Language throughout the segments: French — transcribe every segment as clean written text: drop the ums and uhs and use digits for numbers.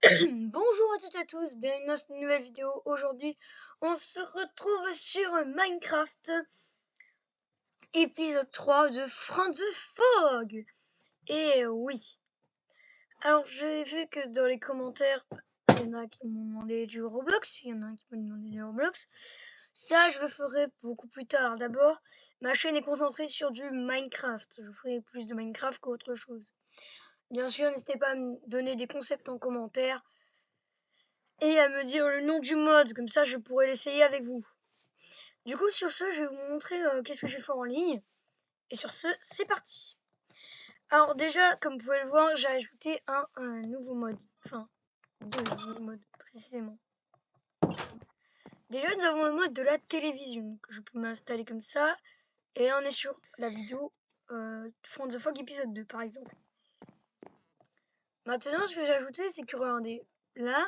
Bonjour à toutes et à tous, bienvenue dans cette nouvelle vidéo. Aujourd'hui, on se retrouve sur Minecraft, épisode 3 de Franz the Fog. Et oui, alors j'ai vu que dans les commentaires, il y en a qui m'ont demandé du Roblox, il y en a un qui m'a demandé du Roblox. Ça, je le ferai beaucoup plus tard. D'abord, ma chaîne est concentrée sur du Minecraft. Je ferai plus de Minecraft qu'autre chose. Bien sûr, n'hésitez pas à me donner des concepts en commentaire et à me dire le nom du mode, comme ça je pourrai l'essayer avec vous. Du coup, sur ce, je vais vous montrer qu'est-ce que je vais faire en ligne. Et sur ce, c'est parti. Alors déjà, comme vous pouvez le voir, j'ai ajouté un nouveau mode. Enfin, deux nouveaux modes, précisément. Déjà, nous avons le mode de la télévision, que je peux m'installer comme ça. Et là, on est sur la vidéo Franz the Fog épisode 2, par exemple. Maintenant, ce que j'ai ajouté, c'est que, regardez, là,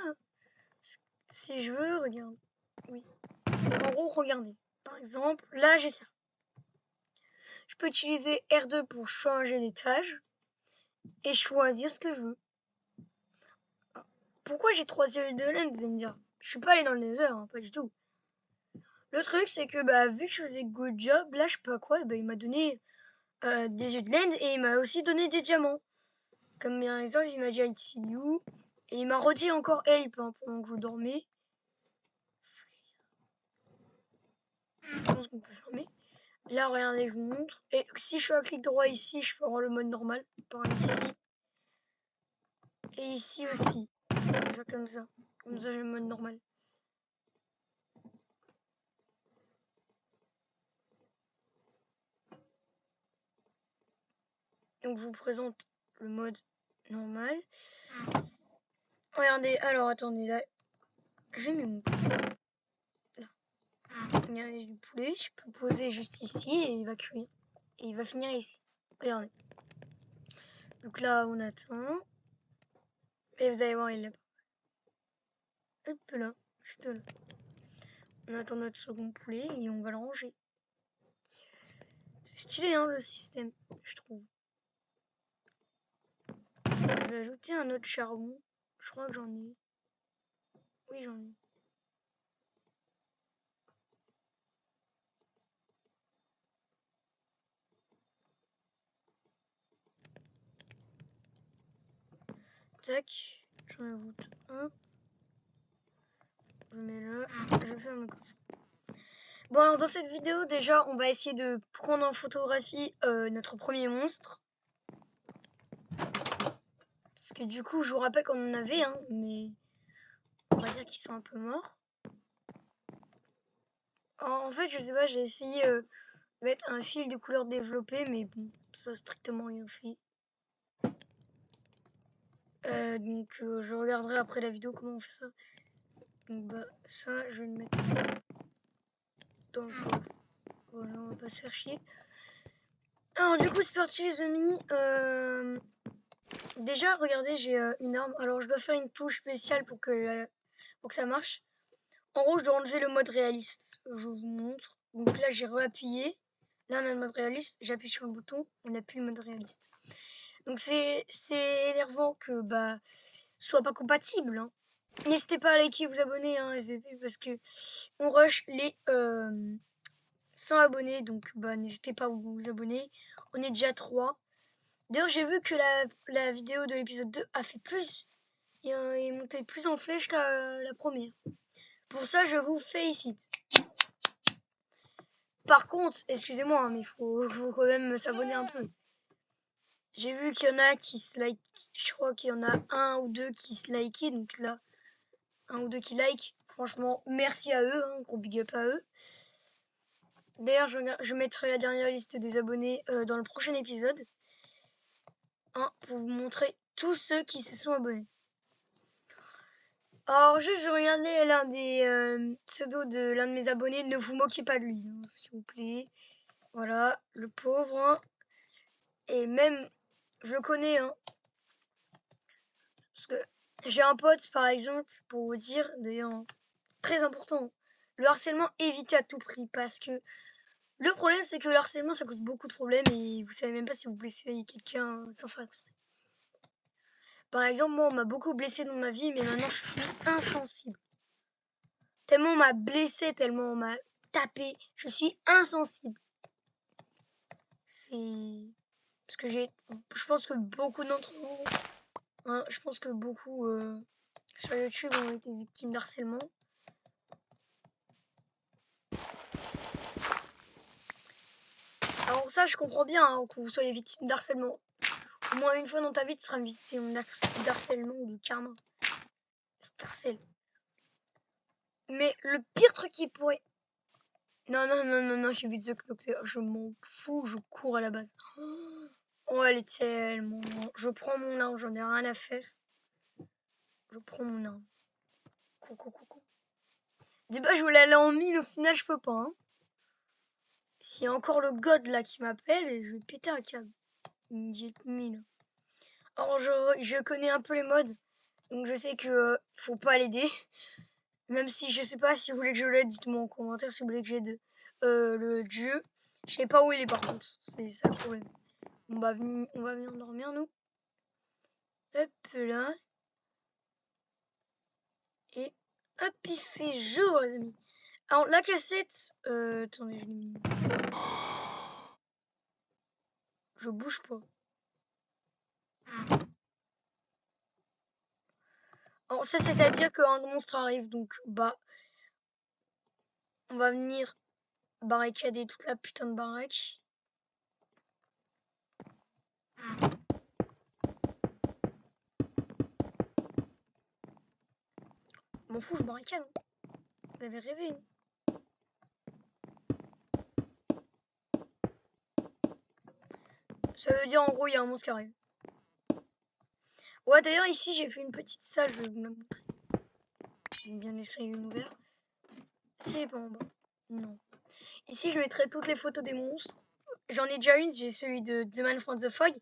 si je veux, regarde, oui. En gros, regardez. Par exemple, là, j'ai ça. Je peux utiliser R2 pour changer d'étage et choisir ce que je veux. Pourquoi j'ai 3 yeux de laine, vous allez me dire? Je suis pas allé dans le nether, hein, pas du tout. Le truc, c'est que vu que je faisais good job, là, je sais pas quoi, il m'a donné des yeux de laine et il m'a aussi donné des diamants. Comme par exemple, il m'a dit I see you et il m'a redit encore help pendant que je dormais. Je pense qu'on peut fermer. Là, regardez, je vous montre. Et si je fais un clic droit ici, je ferai le mode normal. Par ici. Et ici aussi. Déjà comme ça. Comme ça, j'ai le mode normal. Donc, je vous présente le mode normal. Regardez, alors attendez, là. Je vais mon poulet. Là. Il y a du poulet. Je peux poser juste ici et il va cuire. Et il va finir ici. Regardez. Donc là, on attend. Et vous allez voir, il est là. Hop là, juste là. On attend notre second poulet et on va le ranger. C'est stylé, hein, le système, je trouve. Je vais ajouter un autre charbon. Je crois que j'en ai. Oui, j'en ai. Tac, j'en ajoute un. Je mets là. Je vais faire mon coffre. Bon, alors dans cette vidéo, déjà, on va essayer de prendre en photographie notre premier monstre. Parce que du coup, je vous rappelle qu'on en avait, hein, mais on va dire qu'ils sont un peu morts. En fait, je sais pas, j'ai essayé de mettre un fil de couleur développé, mais bon, ça a strictement rien fait. Donc, je regarderai après la vidéo comment on fait ça. Donc, ça, je vais le mettre dans le coffre. Voilà, on va pas se faire chier. Alors, du coup, c'est parti, les amis. Déjà, regardez, j'ai une arme. Alors, je dois faire une touche spéciale pour que ça marche. En gros, je dois enlever le mode réaliste. Je vous montre. Donc là, j'ai réappuyé. Là, on a le mode réaliste. J'appuie sur le bouton. On n'a plus le mode réaliste. Donc, c'est énervant que ce soit pas compatible. Hein. N'hésitez pas à liker et vous abonner, hein, SVP, parce que on rush les 100 abonnés. Donc, n'hésitez pas à vous abonner. On est déjà 3. D'ailleurs, j'ai vu que la vidéo de l'épisode 2 a fait plus. Il est monté plus en flèche que la première. Pour ça, je vous félicite. Par contre, excusez-moi, hein, mais il faut quand même s'abonner un peu. J'ai vu qu'il y en a qui se like. Je crois qu'il y en a un ou deux qui se likaient. Donc là, un ou deux qui like. Franchement, merci à eux. Gros big up à eux. D'ailleurs, je mettrai la dernière liste des abonnés dans le prochain épisode. Pour vous montrer tous ceux qui se sont abonnés. Alors, je regardais l'un des pseudos de l'un de mes abonnés. Ne vous moquez pas de lui, hein, s'il vous plaît. Voilà, le pauvre. Hein. Et même, je connais, hein. Parce que j'ai un pote, par exemple, pour vous dire, d'ailleurs, hein, très important. Le harcèlement, évitez à tout prix. Parce que le problème, c'est que le harcèlement, ça cause beaucoup de problèmes. Et vous savez même pas si vous blessez quelqu'un sans faire. Par exemple, moi, on m'a beaucoup blessé dans ma vie, mais maintenant, je suis insensible. Tellement on m'a blessé, tellement on m'a tapé, je suis insensible. C'est... Parce que je pense que beaucoup d'entre vous... Hein, je pense que beaucoup sur YouTube ont été victimes d'harcèlement. Alors ça, je comprends bien hein, que vous soyez victime d'harcèlement. Au moins une fois dans ta vie, tu seras victime d'harcèlement ou de karma. Harcèle. Mais le pire truc qui pourrait... Non, j'évite The Docteur. Je m'en fous, je cours à la base. Oh, elle est tellement... Je prends mon arme, j'en ai rien à faire. Je prends mon arme. Coucou. Du bas, je voulais aller en mine, au final, je peux pas. Hein. S'il y a encore le god là qui m'appelle, je vais péter un câble. Il me dit mine. Alors, je connais un peu les modes. Donc, je sais que faut pas l'aider. Même si je sais pas si vous voulez que je l'aide, dites-moi en commentaire si vous voulez que j'aide le dieu. Je sais pas où il est par contre. C'est ça le problème. On va venir dormir, nous. Hop là. Et hop, il fait jour, les amis. Alors, la cassette... attendez, je l'ai mis. Je bouge pas. Alors, ça, c'est-à-dire qu'un monstre arrive. Donc, bah... On va venir barricader toute la putain de baraque. M'en fous, je barricade. Hein. Vous avez rêvé. Hein. Ça veut dire en gros il y a un monstre qui arrive. Ouais d'ailleurs ici j'ai fait une petite salle, je vais vous la montrer. J'ai bien laissé une ouverte. Si elle est pas en bas. Non. Ici je mettrai toutes les photos des monstres. J'en ai déjà une, j'ai celui de The Man from the Fog.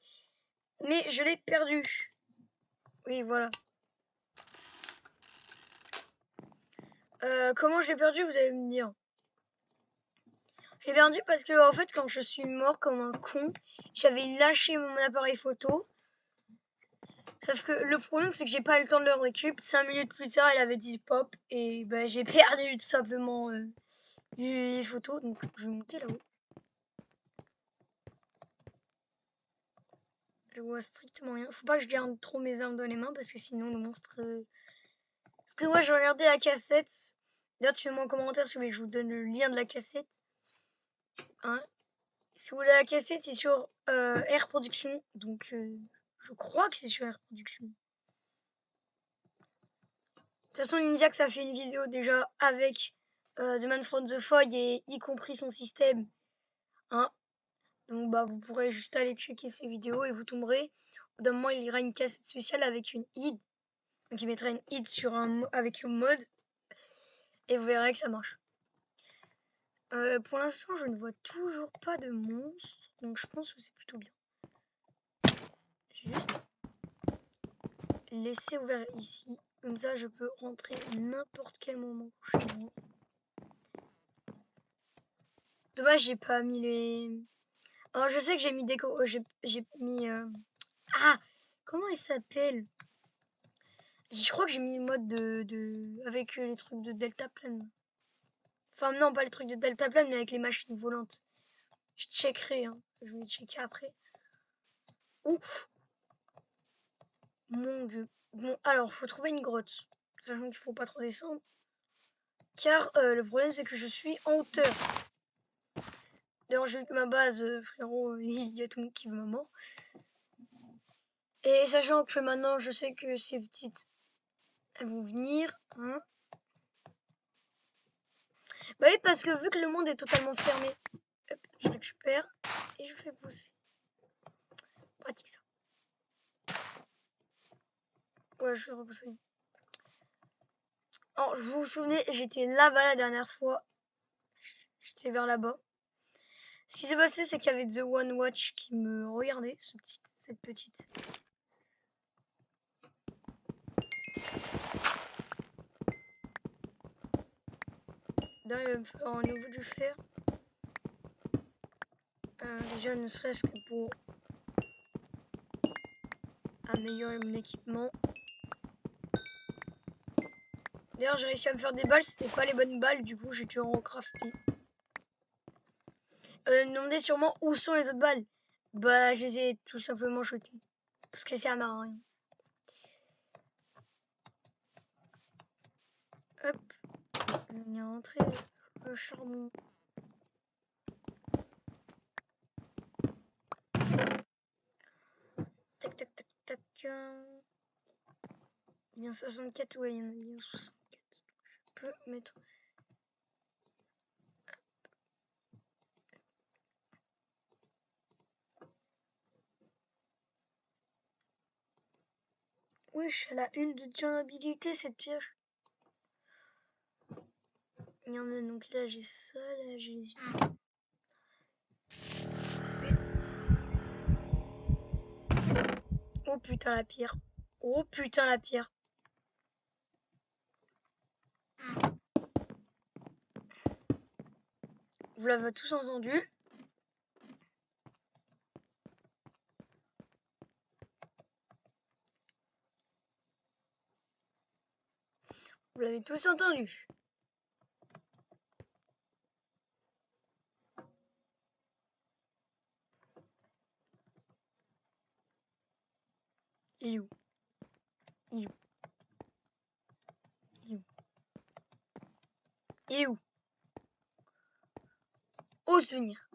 Mais je l'ai perdu. Oui voilà. Comment je l'ai perdu vous allez me dire. J'ai perdu parce que en fait quand je suis mort comme un con, j'avais lâché mon appareil photo. Sauf que le problème c'est que j'ai pas eu le temps de le récup. 5 minutes plus tard il avait dit pop et bah, j'ai perdu tout simplement les photos. Donc je vais monter là-haut. Je vois strictement rien. Faut pas que je garde trop mes armes dans les mains parce que sinon le monstre... Parce que moi je regardais la cassette. D'ailleurs tu mets-moi en commentaire si vous voulez que je vous donne le lien de la cassette. Hein, si vous voulez la cassette c'est sur Air Production. Donc je crois que c'est sur Air Production. De toute façon Ninja que ça fait une vidéo déjà avec The Man from the Fog et y compris son système. Hein. Donc bah vous pourrez juste aller checker ces vidéos et vous tomberez. Au bout d'un moment il y aura une cassette spéciale avec une id. Donc il mettra une id sur avec un mode. Et vous verrez que ça marche. Pour l'instant je ne vois toujours pas de monstre. Donc je pense que c'est plutôt bien. Juste laisser ouvert ici. Comme ça je peux rentrer n'importe quel moment chez moi. Dommage j'ai pas mis les... Alors je sais que j'ai mis des... J'ai mis... Ah, comment il s'appelle? Je crois que j'ai mis le mode avec les trucs de deltaplane. Enfin non, pas les trucs de deltaplane, mais avec les machines volantes. Je checkerai, hein. Je vais checker après. Ouf. Mon dieu. Bon, alors, faut trouver une grotte. Sachant qu'il faut pas trop descendre. Car le problème, c'est que je suis en hauteur. D'ailleurs, j'ai vu que ma base, frérot, il y a tout le monde qui veut ma mort. Et sachant que maintenant, je sais que ces petites, elles vont venir. Hein. Bah oui, parce que vu que le monde est totalement fermé, hop, je récupère et je fais pousser. Pratique ça. Ouais, je vais repousser. Alors, vous vous souvenez, j'étais là-bas la dernière fois. J'étais vers là-bas. Ce qui s'est passé, c'est qu'il y avait The One Watch qui me regardait, cette petite. Là, il va me faire un nouveau du fer. Déjà, ne serait-ce que pour Améliorer mon équipement. D'ailleurs, j'ai réussi à me faire des balles. C'était pas les bonnes balles. Du coup, j'ai dû en recrafter. Demandez sûrement où sont les autres balles. Bah, je les ai tout simplement jetées. Parce que ça sert à rien. Hop. On est rentré le charbon. Tac, tac, tac, tac. Il y a 64, ouais, il y en a bien 64. Je peux mettre... Wesh, elle a une de durabilité, cette pioche. Il y en a, donc là, j'ai ça, là, j'ai les yeux. Oh putain, la pierre. Oh putain, la pierre. Vous l'avez tous entendu. Vous l'avez tous entendu. Il est où? Il est où? Il est où? Il est où? Au souvenir.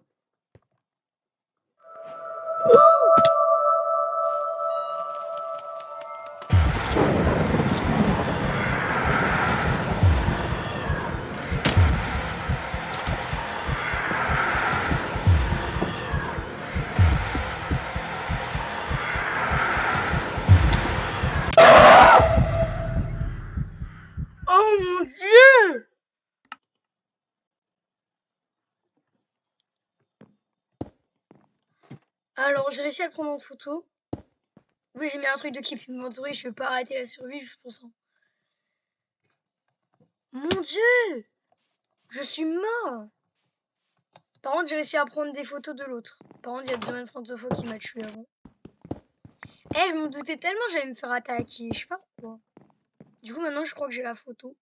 Oh mon Dieu! Alors, j'ai réussi à le prendre en photo. Oui, j'ai mis un truc de keep inventory. Je vais pas arrêter la survie juste pour ça. Mon Dieu! Je suis mort! Par contre, j'ai réussi à prendre des photos de l'autre. Par contre, il y a Demain Franzofo qui m'a tué avant. Eh, je m'en doutais tellement j'allais me faire attaquer. Je sais pas pourquoi. Du coup, maintenant, je crois que j'ai la photo.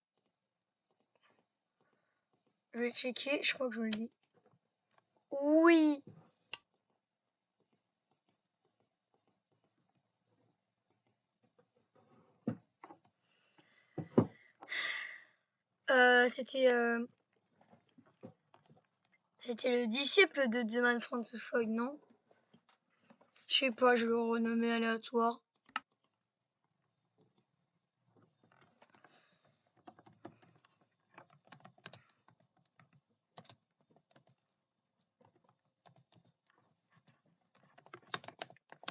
Je vais checker. Je crois que je l'ai. Oui! C'était le disciple de Demain Franzofo, non? Je sais pas, je vais le renommer aléatoire.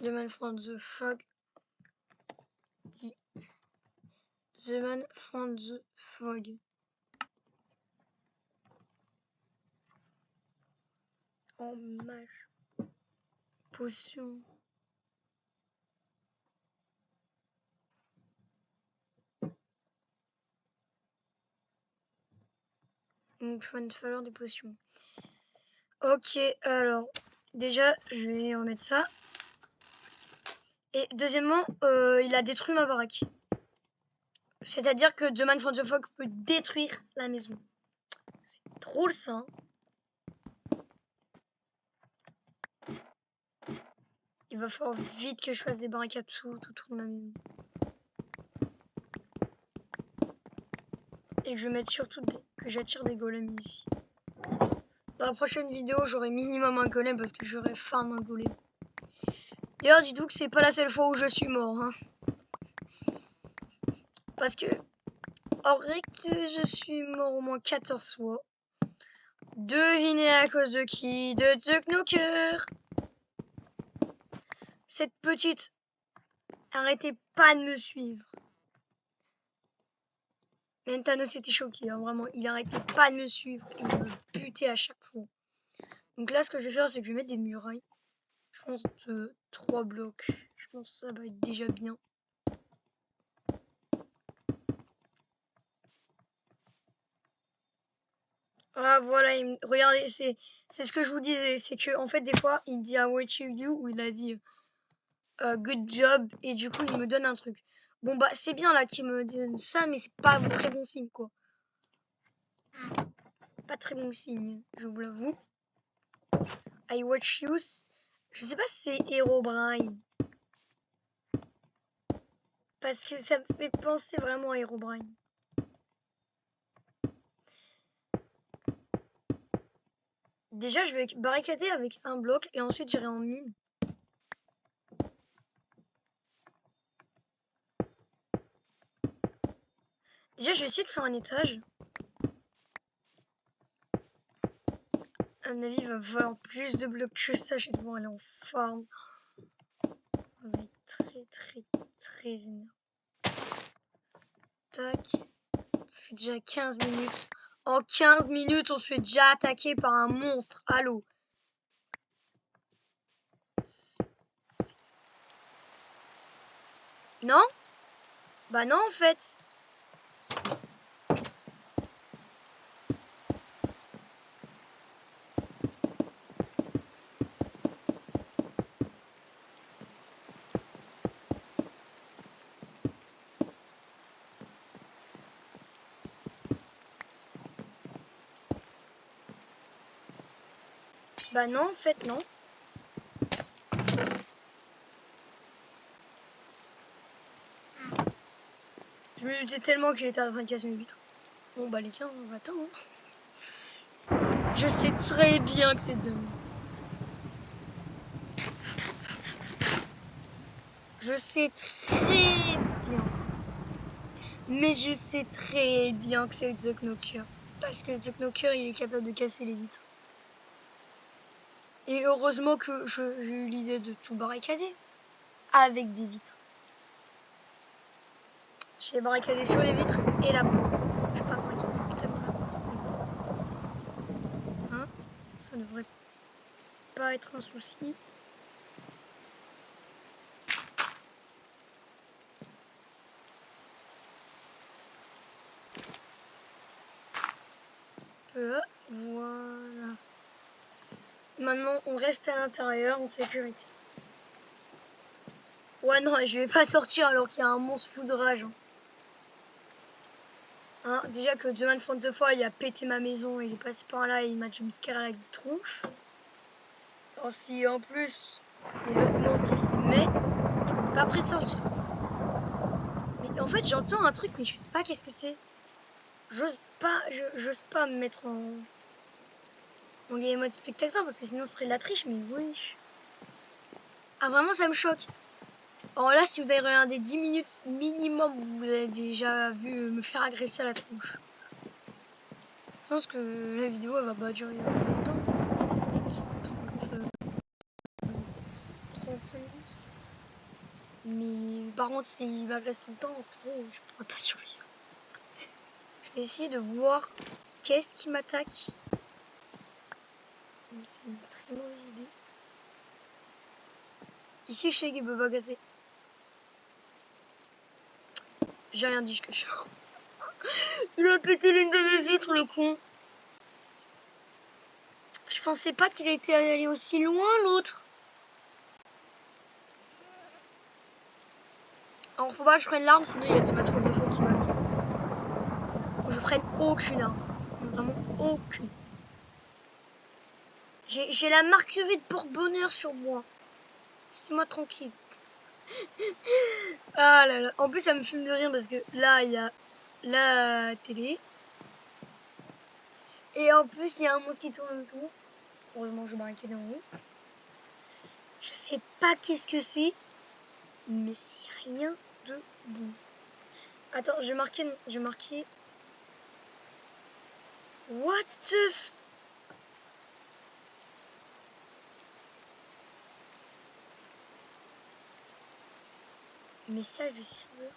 Demain Franzofo. Demain Franzofo. En mage. Potion. Donc, il va nous falloir des potions. Ok, alors, déjà, je vais remettre ça. Et deuxièmement, il a détruit ma baraque. C'est-à-dire que The Man from the Fog peut détruire la maison. C'est drôle, ça. Hein. Il va falloir vite que je fasse des barricades tout autour de ma maison. Et que je mette surtout que j'attire des golems ici. Dans la prochaine vidéo, j'aurai minimum un golem parce que j'aurai faim d'un golem. D'ailleurs, dites-vous que c'est pas la seule fois où je suis mort. Hein. Parce que, en vrai que je suis mort au moins 14 fois. Devinez à cause de qui? De Chuck Knocker. Cette petite... Arrêtez pas de me suivre. Même Thanos était choqué, hein, vraiment. Il arrêtait pas de me suivre et il me butait à chaque fois. Donc là, ce que je vais faire, c'est que je vais mettre des murailles. Je pense de 3 blocs. Je pense que ça va être déjà bien. Ah voilà, regardez, c'est ce que je vous disais. C'est que en fait, des fois, il dit I watch you ou il a dit good job, et du coup il me donne un truc. Bon bah c'est bien là qu'il me donne ça, mais c'est pas un très bon signe quoi. Pas très bon signe, je vous l'avoue. I watch you. Je sais pas si c'est Herobrine. Parce que ça me fait penser vraiment à Herobrine. Déjà, je vais barricader avec un bloc et ensuite j'irai en une. Déjà, je vais essayer de faire un étage. À mon avis, il va falloir plus de blocs que ça. Je vais devoir aller en farm. Ça va être très énervant. Tac. Ça fait déjà 15 minutes. En 15 minutes, on se fait déjà attaquer par un monstre. Allô. Non? Bah non, en fait. Bah non, en fait, non. Je me doutais tellement qu'il était en train de casser une vitre. Bon bah les gars, on va attendre. Je sais très bien que c'est zombie. Je sais très bien. Mais je sais très bien que c'est The Knocker. Parce que The Knocker, il est capable de casser les vitres. Et heureusement que j'ai eu l'idée de tout barricader. Avec des vitres. J'ai barricadé sur les vitres et la porte. Je vais pas barricader tellement la porte. Hein? Ça devrait pas être un souci. Voilà. Maintenant, on reste à l'intérieur en sécurité. Ouais, non, je vais pas sortir alors qu'il y a un monstre fou de rage. Hein, déjà que The Man from the Fall, il a pété ma maison, il est passé par là et il m'a jumpscare à la tronche. Alors si en plus les autres monstres ils s'y mettent, on n'est pas prêt de sortir. Mais en fait, j'entends un truc, mais je sais pas qu'est-ce que c'est. J'ose pas me mettre en game mode spectateur parce que sinon ce serait de la triche, mais oui. Ah, vraiment, ça me choque. Alors là, si vous avez regardé 10 minutes minimum, vous avez déjà vu me faire agresser à la tronche. Je pense que la vidéo elle va pas durer longtemps. 35 minutes. Mais par contre, s'il m'agresse tout le temps, frérot, je pourrais pas survivre. Je vais essayer de voir qu'est-ce qui m'attaque. C'est une très mauvaise idée. Ici, je sais qu'il peut pas casser. J'ai rien dit, je cache. Il a pété l'une de mes vitres, le con. Je pensais pas qu'il était allé aussi loin, l'autre. Alors, faut pas que je prenne l'arme, sinon il y a du matériel de feu qui va. Faut que je prenne aucune arme. Vraiment aucune. J'ai la marque UV de porte-bonheur sur moi. Laissez-moi tranquille. Ah là là. En plus, ça me fume de rire parce que là, il y a la télé. Et en plus, il y a un monstre qui tourne autour. Heureusement, je barricade en haut. Je sais pas qu'est-ce que c'est. Mais c'est rien de bon. Attends, je vais marquer. What the f... Message du serveur.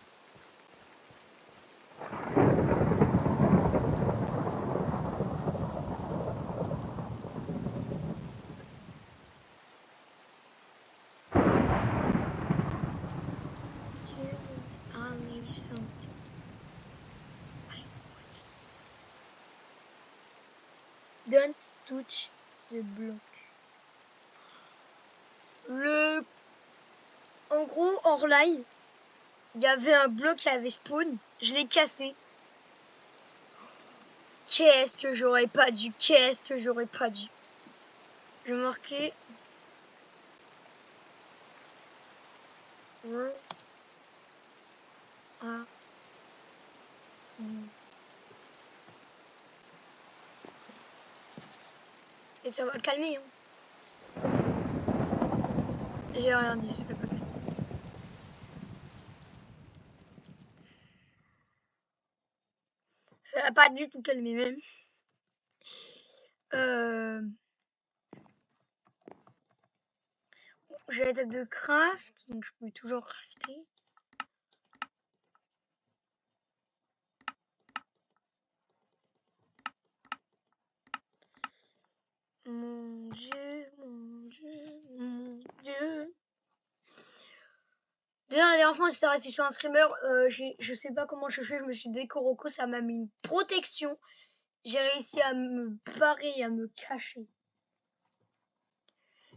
Don't touch the block. En gros, hors live, il y avait un bloc qui avait spawn. Je l'ai cassé. Qu'est-ce que j'aurais pas dû? Qu'est-ce que j'aurais pas dû? Je vais marquer. Ah. Et ça va le calmer. Hein. J'ai rien dit, c'est pas calme. Ça l'a pas du tout calmé même. J'ai la table de craft, donc je peux toujours crafter. Mon Dieu, mon Dieu, mon Dieu. Déjà, la dernière fois, c'était resté sur un streamer. Je sais pas comment je fais, je me suis décoroco, ça m'a mis une protection. J'ai réussi à me barrer et à me cacher.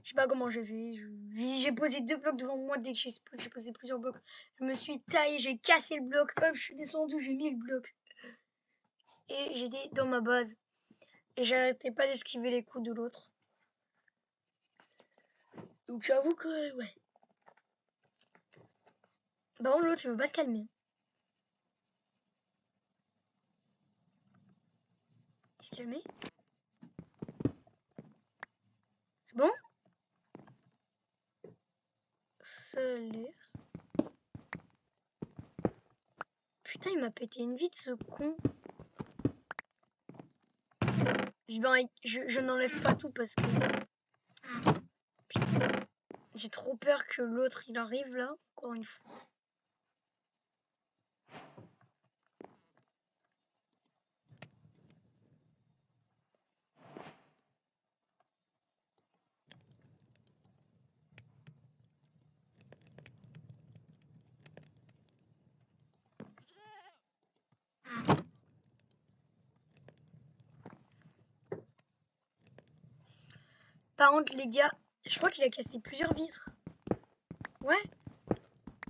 Je sais pas comment j'ai fait. J'ai posé 2 blocs devant moi dès que j'ai posé plusieurs blocs. Je me suis taillé, j'ai cassé le bloc. Hop, je suis descendu, j'ai mis le bloc. Et j'étais dans ma base. Et j'arrêtais pas d'esquiver les coups de l'autre. Donc j'avoue que ouais. Bah l'autre il veut pas se calmer. Il se calmer. C'est bon? Solaire. Putain, il m'a pété une vitre ce con. Je n'enlève pas tout parce que... J'ai trop peur que l'autre il arrive là, encore une fois. Par contre les gars, je crois qu'il a cassé plusieurs vitres. Ouais.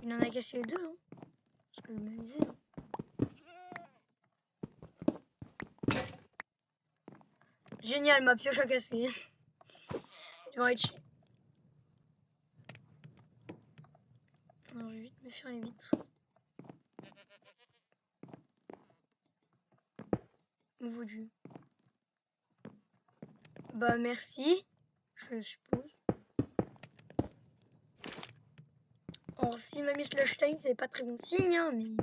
Il en a cassé 2 hein. Parce que je me disais. Génial, ma pioche a cassé. Je vais être chier. Alors, je vais vite me faire les vitres. Nouveau Dieu. Bah merci, je suppose. Or si m'a mis Slush Time, c'est pas très bon signe, hein, mais...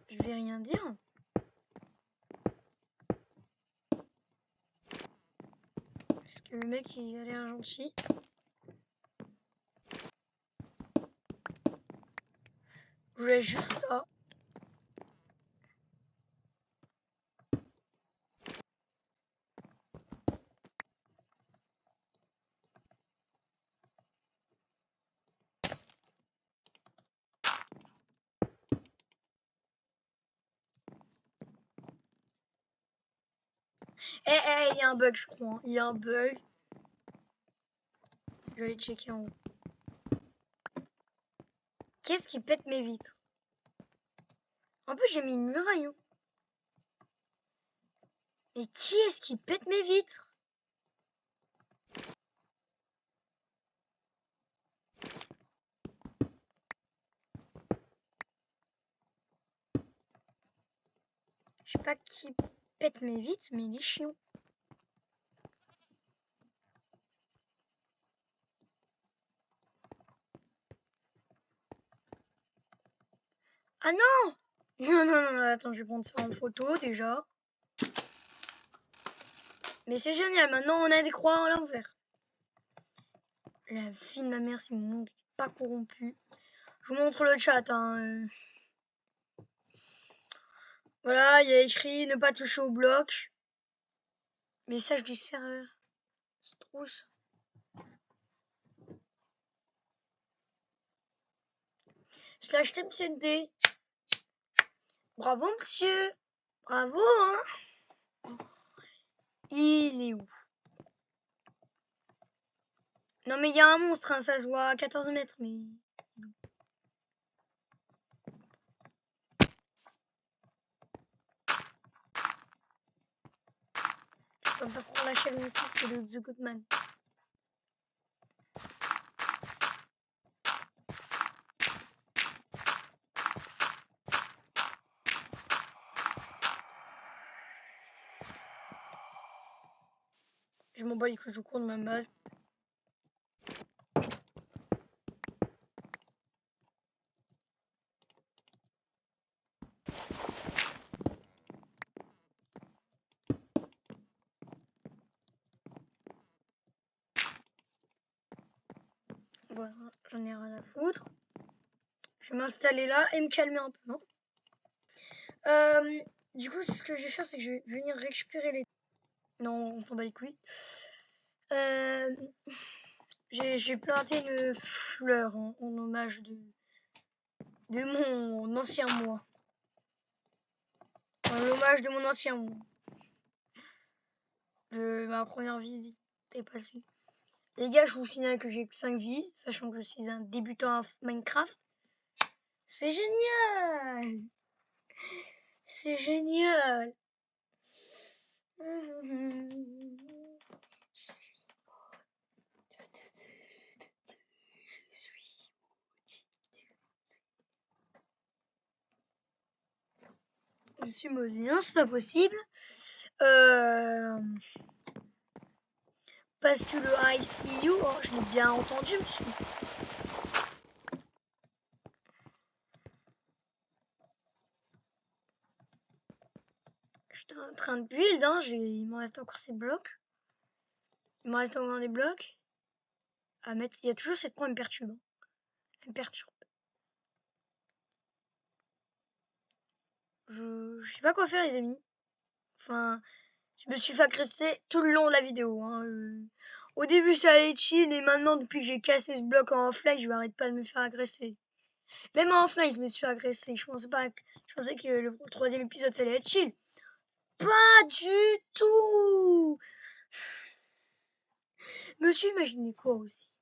Je vais rien dire. Parce que le mec, il a l'air gentil. Je voulais juste ça. Il y a un bug, je crois. Il y a un bug. Je vais aller checker en haut. Qu'est-ce qui pète mes vitres? En plus, j'ai mis une muraille. Hein. Mais qui est-ce qui pète mes vitres? Je sais pas qui pète mes vitres, mais il est chiant. Ah non! Non, non, non, attends, je vais prendre ça en photo déjà. Mais c'est génial, maintenant on a des croix à l'envers. La vie de ma mère, c'est mon monde pas corrompu. Je vous montre le chat. Hein. Voilà, il y a écrit ne pas toucher au bloc. Message du serveur. C'est trop ça. Slash TMCD. Bravo, monsieur. Bravo, hein. Il est où? Non, mais il y a un monstre, hein, ça se voit à 14 mètres, mais... Je peux pas trop lâcher non plus, c'est le The Goodman. Je m'en bats les couilles, je cours de ma base. Voilà, j'en ai rien à foutre. Je vais m'installer là et me calmer un peu. Hein. Du coup, ce que je vais faire, c'est que je vais venir récupérer les... Non, on s'en bat les couilles. J'ai planté une fleur en hommage de mon ancien moi. En l'hommage de mon ancien moi. De ma première vie est passée. Les gars, je vous signale que j'ai que 5 vies, sachant que je suis un débutant à Minecraft. C'est génial! C'est génial! Je suis maudit, non, c'est pas possible. Parce que le ICU, oh, je l'ai bien entendu, monsieur. J'étais en train de build, hein, il m'en reste encore ces blocs. Il me reste encore des blocs à mettre. Il y a toujours cette point, elle me perturbe. Hein. Elle me perturbe. Je sais pas quoi faire, les amis. Enfin, je me suis fait agresser tout le long de la vidéo. Hein. Au début, ça allait chill, et maintenant, depuis que j'ai cassé ce bloc en offline, je m'arrête pas de me faire agresser. Même en offline, je me suis agressé. Je pensais que le troisième épisode, ça allait être chill. Pas du tout. Monsieur, imaginez quoi aussi?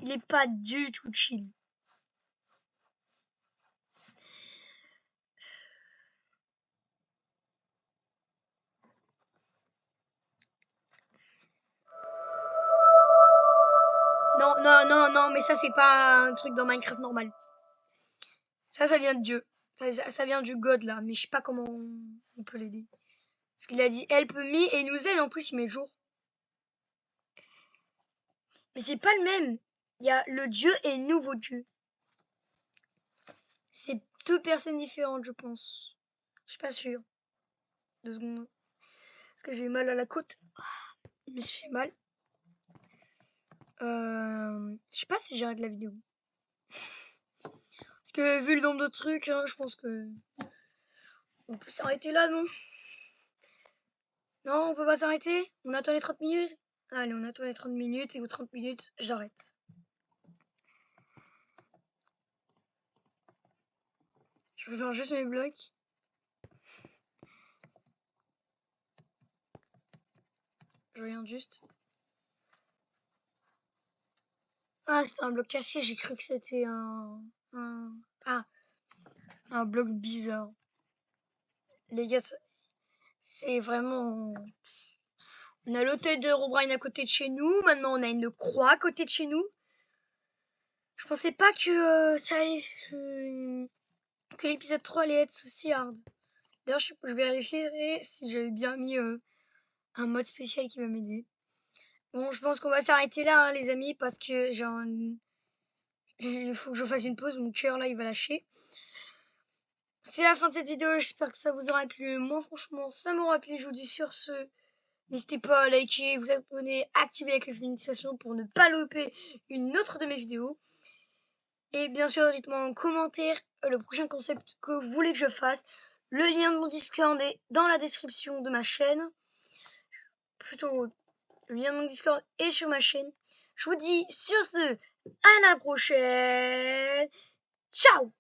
Il est pas du tout chill. Non, non, non, non, mais ça, c'est pas un truc dans Minecraft normal. Ça vient de Dieu. Ça vient du God, là. Mais je sais pas comment on peut l'aider. Parce qu'il a dit help me et il nous aide. En plus, il met jour. Mais c'est pas le même. Il y a le Dieu et le nouveau Dieu. C'est deux personnes différentes, je pense. Je suis pas sûre. 2 secondes. Parce que j'ai mal à la côte. Je me suis fait mal. Je sais pas si j'arrête la vidéo. Parce que vu le nombre de trucs, hein, je pense que... On peut s'arrêter là, non? Non, on peut pas s'arrêter? On attend les 30 minutes? Allez, on attend les 30 minutes et aux 30 minutes, j'arrête. Je vais faire juste mes blocs. Je regarde juste. Ah, c'était un bloc cassé, j'ai cru que c'était un bloc bizarre. Les gars, c'est vraiment... On a l'hôtel de Herobrine à côté de chez nous. Maintenant, on a une croix à côté de chez nous. Je pensais pas que ça allait... que l'épisode 3 allait être aussi hard. D'ailleurs, je vérifierai si j'avais bien mis un mode spécial qui va m'aider. Bon, je pense qu'on va s'arrêter là, hein, les amis, parce que il faut que je fasse une pause. Mon cœur, là, il va lâcher. C'est la fin de cette vidéo. J'espère que ça vous aura plu. Moi, franchement, ça m'aura plu. Je vous dis sur ce... N'hésitez pas à liker, vous abonner, activer la cloche de notification pour ne pas louper une autre de mes vidéos. Et bien sûr, dites-moi en commentaire le prochain concept que vous voulez que je fasse. Le lien de mon Discord est dans la description de ma chaîne. Plutôt, le lien de mon Discord est sur ma chaîne. Je vous dis sur ce, à la prochaine. Ciao!